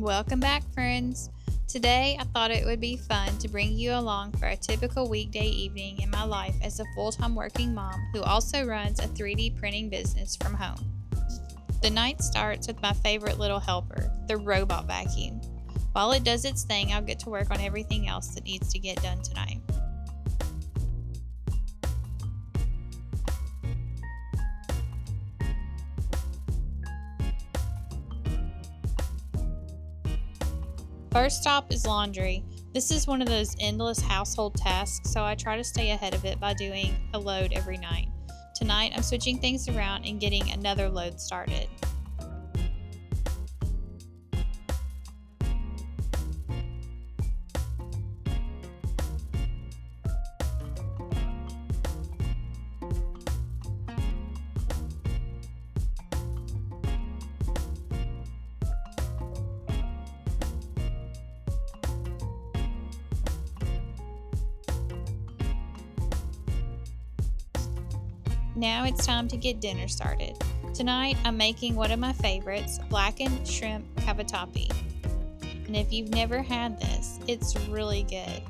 Welcome back, friends. Today, I thought it would be fun to bring you along for a typical weekday evening in my life as a full-time working mom who also runs a 3D printing business from home. The night starts with my favorite little helper, the robot vacuum. While it does its thing, I'll get to work on everything else that needs to get done tonight. First stop is laundry. This is one of those endless household tasks, so I try to stay ahead of it by doing a load every night. Tonight, I'm switching things around and getting another load started. Now it's time to get dinner started. Tonight I'm making one of my favorites, blackened shrimp cavatappi. And if you've never had this, it's really good.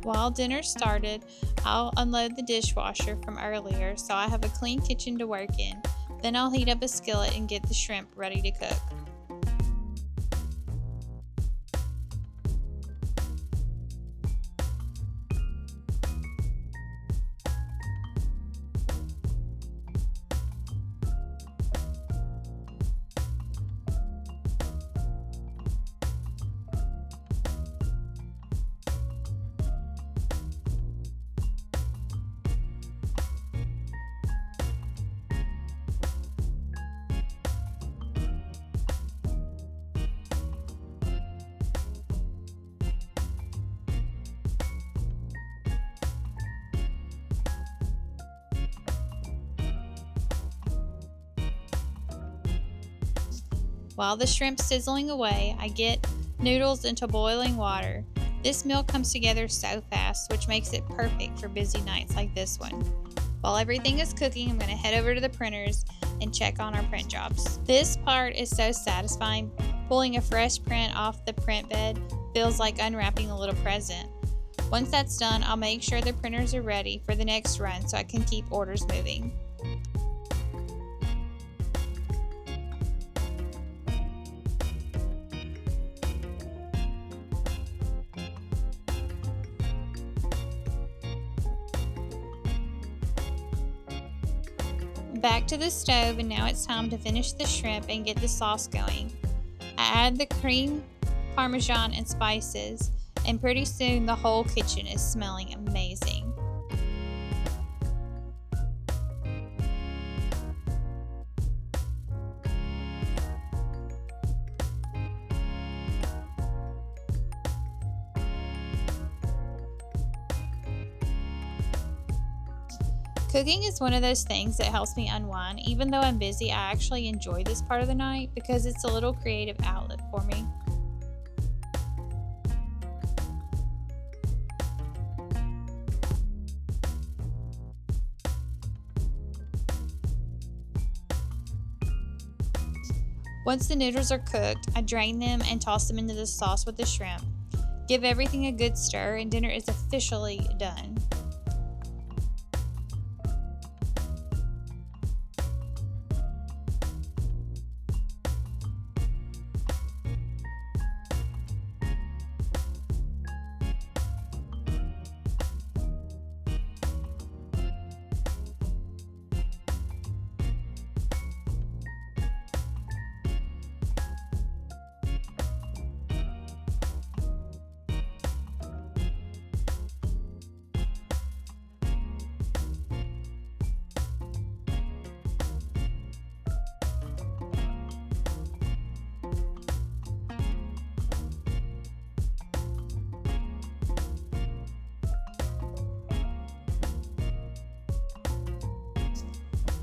While dinner started, I'll unload the dishwasher from earlier so I have a clean kitchen to work in. Then I'll heat up a skillet and get the shrimp ready to cook. While the shrimp's sizzling away, I get noodles into boiling water. This meal comes together so fast, which makes it perfect for busy nights like this one. While everything is cooking, I'm going to head over to the printers and check on our print jobs. This part is so satisfying. Pulling a fresh print off the print bed feels like unwrapping a little present. Once that's done, I'll make sure the printers are ready for the next run so I can keep orders moving. Back to the stove, and now it's time to finish the shrimp and get the sauce going. I add the cream, parmesan, and spices, and pretty soon the whole kitchen is smelling amazing. Cooking is one of those things that helps me unwind. Even though I'm busy, I actually enjoy this part of the night because it's a little creative outlet for me. Once the noodles are cooked, I drain them and toss them into the sauce with the shrimp. Give everything a good stir and dinner is officially done.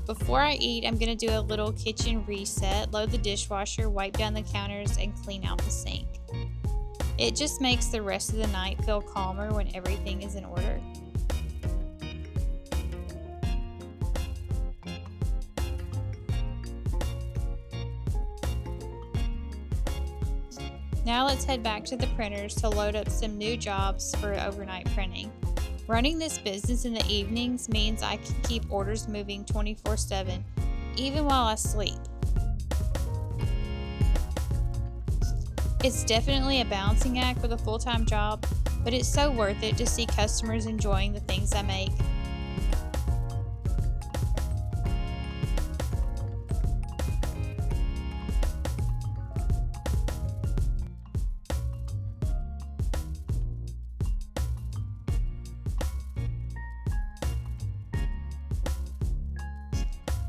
Before I eat, I'm going to do a little kitchen reset, load the dishwasher, wipe down the counters, and clean out the sink. It just makes the rest of the night feel calmer when everything is in order. Now let's head back to the printers to load up some new jobs for overnight printing. Running this business in the evenings means I can keep orders moving 24/7, even while I sleep. It's definitely a balancing act with a full-time job, but it's so worth it to see customers enjoying the things I make.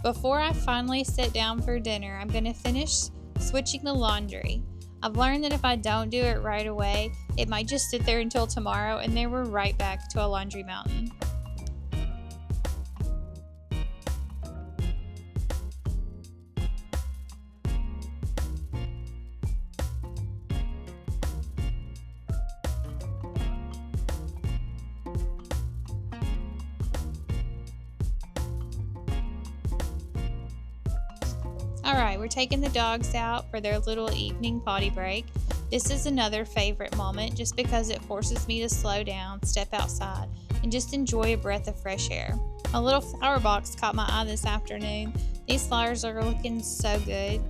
Before I finally sit down for dinner, I'm going to finish switching the laundry. I've learned that if I don't do it right away, it might just sit there until tomorrow, and then we're right back to a laundry mountain. Alright, we're taking the dogs out for their little evening potty break. This is another favorite moment just because it forces me to slow down, step outside, and just enjoy a breath of fresh air. A little flower box caught my eye this afternoon. These flowers are looking so good.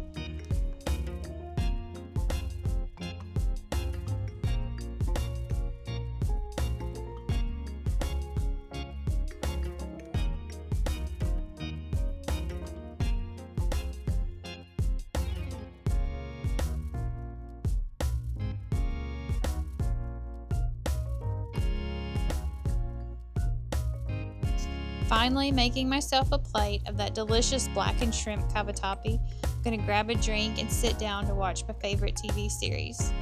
Finally, making myself a plate of that delicious blackened shrimp cavatappi. I'm gonna grab a drink and sit down to watch my favorite TV series.